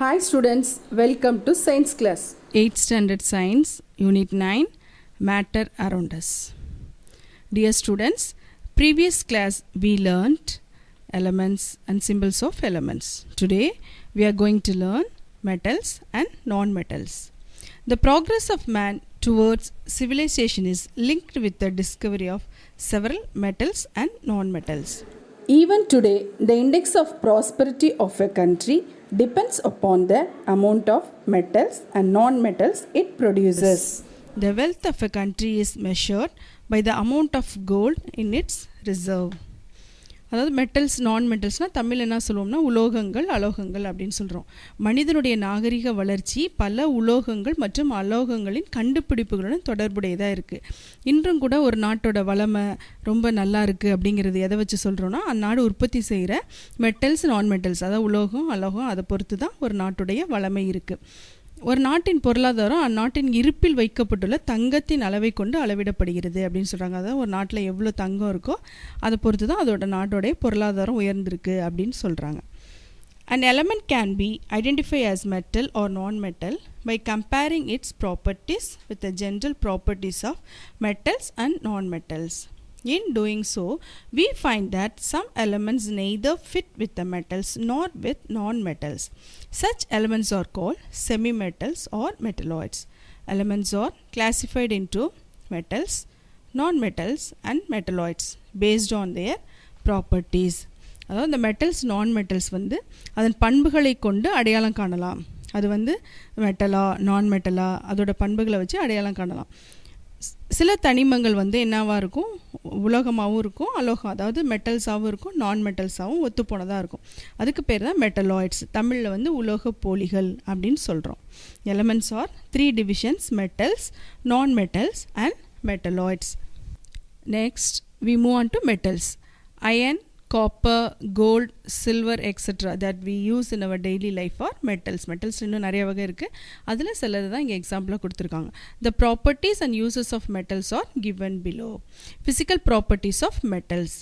Hi students, welcome to science class. 8th Standard Science, Unit 9, Matter Around Us. Dear students, previous class we learnt elements and symbols of elements. Today we are going to learn metals and non-metals. The progress of man towards civilization is linked with the discovery of several metals and non-metals. Even today, the index of prosperity of a country depends upon the amount of metals and non-metals it produces. The wealth of a country is measured by the amount of gold in its reserve. அதாவது metals நான் மெட்டல்ஸ்னால் தமிழ் என்ன சொல்லுவோம்னா உலோகங்கள் அலோகங்கள் அப்படின்னு சொல்கிறோம். மனிதனுடைய நாகரிக வளர்ச்சி பல உலோகங்கள் மற்றும் அலோகங்களின் கண்டுபிடிப்புகளுடன் தொடர்புடையதாக இருக்குது. இன்றும் கூட ஒரு நாட்டோட வளமை ரொம்ப நல்லா இருக்குது அப்படிங்கிறது எதை வச்சு சொல்கிறோன்னா அந்நாடு உற்பத்தி செய்கிற மெட்டல்ஸ் நான் மெட்டல்ஸ், அதாவது உலோகம் அலோகம், அதை பொறுத்து தான் ஒரு நாட்டுடைய வளமை இருக்குது. ஒரு நாட்டின் பொருளாதாரம் அந்நாட்டின் இருப்பில் வைக்கப்பட்டுள்ள தங்கத்தின் அளவை கொண்டு அளவிடப்படுகிறது அப்படின்னு சொல்கிறாங்க. அதாவது ஒரு நாட்டில் எவ்வளோ தங்கம் இருக்கோ அதை பொறுத்து தான் அதோட நாட்டோடைய பொருளாதாரம் உயர்ந்திருக்கு அப்படின்னு சொல்கிறாங்க. An element can be identified as metal or non-metal by comparing its properties with the general properties of metals and non-metals. In doing so, we find that some elements neither fit with the metals nor with non-metals. Such elements are called semi-metals or metalloids. Elements are classified into metals, non-metals and metalloids based on their properties. அதாவது இந்த metals நான் metals வந்து அதன் பண்புகளை கொண்டு அடையாளம் காணலாம். அது வந்து மெட்டலா நான் மெட்டலா அதோட பண்புகளை வச்சு அடையாளம் காணலாம். சில தனிமங்கள் வந்து என்னவாக இருக்கும், உலோகமாகவும் இருக்கும், அலோகம் அதாவது மெட்டல்ஸாகவும் இருக்கும், நான் மெட்டல்ஸாகவும் ஒத்து போனதாக இருக்கும். அதுக்கு பேர் தான் மெட்டலாய்ட்ஸ். தமிழில் வந்து உலோக போலிகள் அப்படின்னு சொல்கிறோம். Elements R 3 divisions: metals, non-metals and metalloids. Next we move on to metals. Iron, copper, gold, silver, etc. that we use in our daily life are metals. Metals இன்னும் நிறைய வகை இருக்குது. அதில் சிலது தான் இங்கே எக்ஸாம்பிளாக கொடுத்துருக்காங்க. The properties and uses of metals are given below. Physical properties of metals.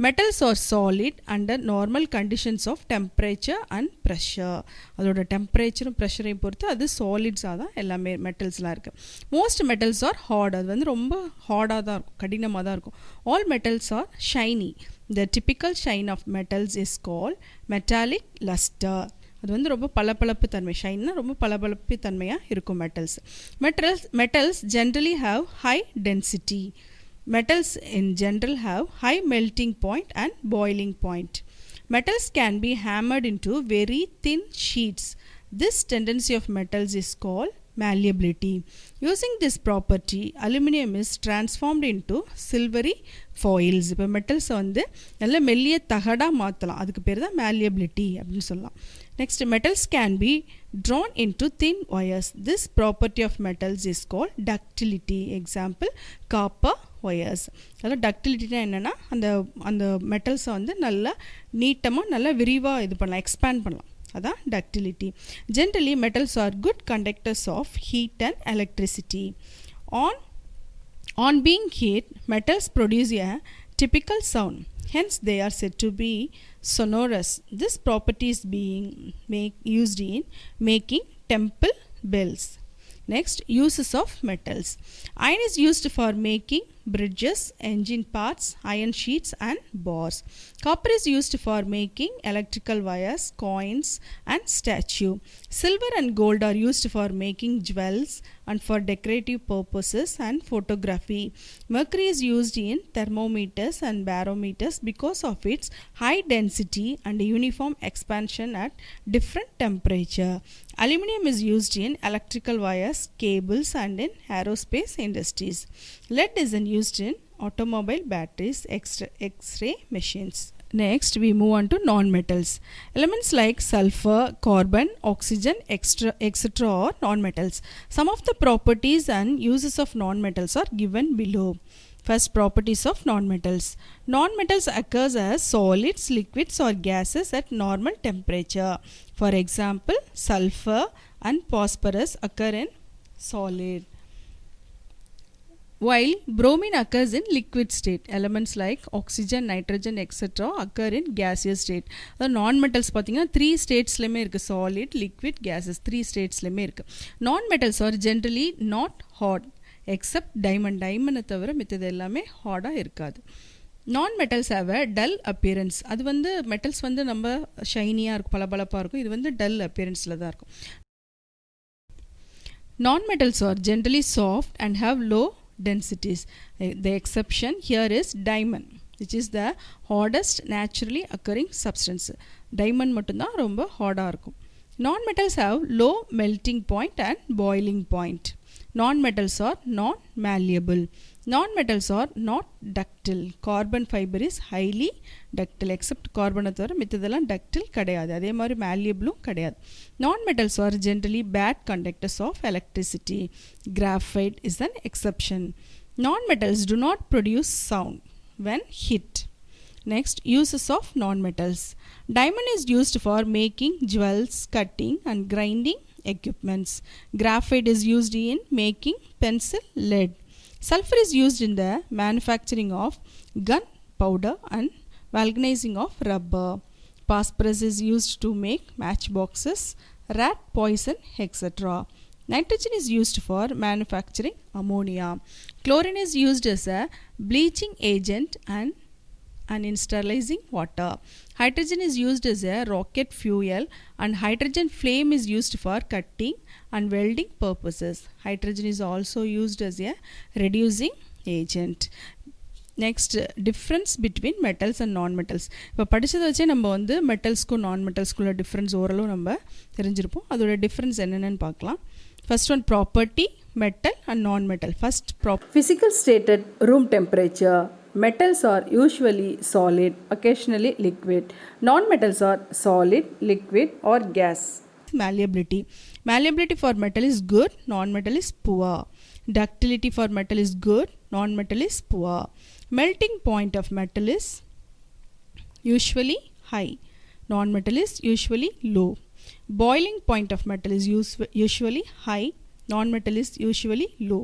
Metals are solid under normal conditions of temperature and pressure. அதோட டெம்பரேச்சரும் ப்ரெஷரையும் பொறுத்து அது சாலிட்ஸாக தான் எல்லாமே மெட்டல்ஸ்லாம் இருக்குது. Most metals are hard. அது வந்து ரொம்ப ஹார்டாக தான் இருக்கும், கடினமாக தான் இருக்கும். All metals are shiny. The typical shine of metals is called metallic luster. அது வந்து ரொம்ப பளபளப்பு தன்மை, ஷைன்னா ரொம்ப பளபளப்பு தன்மையாக இருக்கும் metals. Metals generally have high density. Metals in general have high melting point and boiling point. Metals can be hammered into very thin sheets. This tendency of metals is called malleability. Using this property, aluminum is transformed into silvery foils. இப்போ மெட்டல்ஸை வந்து நல்ல மெல்லிய தகடாக மாற்றலாம், அதுக்கு பேர் தான் malleability அப்படின்னு சொல்லலாம். Next, metals can be drawn into thin wires. This property of metals is called ductility. Example, copper wires. அதாவது டக்டிலிட்டினா என்னென்னா அந்த அந்த மெட்டல்ஸை வந்து நல்லா நீட்டமாக நல்லா விரிவாக இது பண்ணலாம், எக்ஸ்பேண்ட் பண்ணலாம். அதான் ductility. Generally metals are good conductors of heat and electricity. On being heat, metals produce a typical sound. Hence, they are said to be sonorous. This property is being used in making temple bells. Next, uses of metals. Iron is used for making bridges, engine parts, iron sheets and bars. Copper is used for making electrical wires, coins and statue. Silver and gold are used for making jewels and for decorative purposes and photography. Mercury is used in thermometers and barometers because of its high density and uniform expansion at different temperature. Aluminum is used in electrical wires, cables and in aerospace industries. Lead is used in automobile batteries, X-ray machines. Next, we move on to non-metals. Elements like sulfur, carbon, oxygen, etc. are non-metals. Some of the properties and uses of non-metals are given below. First, properties of non-metals. Non-metals occurs as solids, liquids or gases at normal temperature. For example, sulfur and phosphorus occur in solid. while bromine occurs in liquid state. Elements like oxygen, nitrogen, etc. occur in gaseous state. The non-metals பார்த்தீங்கன்னா 3 ஸ்டேட்ஸ்லையுமே இருக்குது, solid, liquid, gases, 3 ஸ்டேட்ஸ்லையுமே இருக்குது. Non-metals are generally not hot except diamond. diamond தவிர மித்தது எல்லாமே ஹார்டாக இருக்காது. Non-metals have a dull appearance. அது வந்து metals வந்து நம்ம ஷைனியாக இருக்கும், பளபளப்பாக இருக்கும். இது வந்து dull appearanceல தான் இருக்கும். Non-metals are generally soft and have low densities. The exception here is diamond, which is the hardest naturally occurring substance. Diamond மட்டும்தான் ரொம்ப ஹார்டாக இருக்கும். Non-metals have low melting point and boiling point. Non-metals are non-malleable. Non-metals are not ductile. Carbon fiber is highly ductile except carbon தவிர மித்ததெல்லாம் ductile கிடையாது, அதே மாதிரி malleable கிடையாது. Non-metals are generally bad conductors of electricity. Graphite is an exception. Non-metals do not produce sound when hit. Next, uses of non-metals. Diamond is used for making jewels, cutting and grinding equipments. Graphite is used in making pencil lead. Sulfur is used in the manufacturing of gunpowder and vulcanizing of rubber. Phosphorus is used to make matchboxes, rat poison, etc. Nitrogen is used for manufacturing ammonia. Chlorine is used as a bleaching agent and in sterilizing water. Hydrogen is used as a rocket fuel and hydrogen flame is used for cutting and welding purposes. Hydrogen is also used as a reducing agent. Next, difference between metals and non-metals. இப்போ படித்ததை வச்சே நம்ம வந்து மெட்டல்ஸ்க்கும் நான் மெட்டல்ஸ்க்குள்ள difference ஓரளவு நம்ம தெரிஞ்சிருப்போம். அதோட difference என்னென்னு பார்க்கலாம். First one, property, metal and non-metal. First, physical state at room temperature. Metals are usually solid, occasionally liquid. Non-metals are solid, liquid or gas. Malleability. Malleability for metal is good, non-metal is poor. Ductility for metal is good, non-metal is poor. Melting point of metal is usually high, non-metal is usually low. Boiling point of metal is usually high, non-metal is usually low.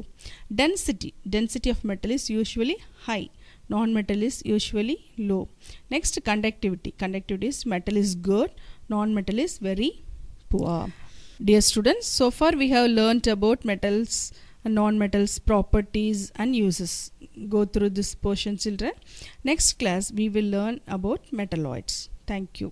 Density of metal is usually high, non-metal is usually low. Next, conductivity is metal is good, non-metal is very poor. Dear students, so far we have learnt about metals and non-metals, properties and uses. Go through this portion, children. Next class we will learn about metalloids. Thank you.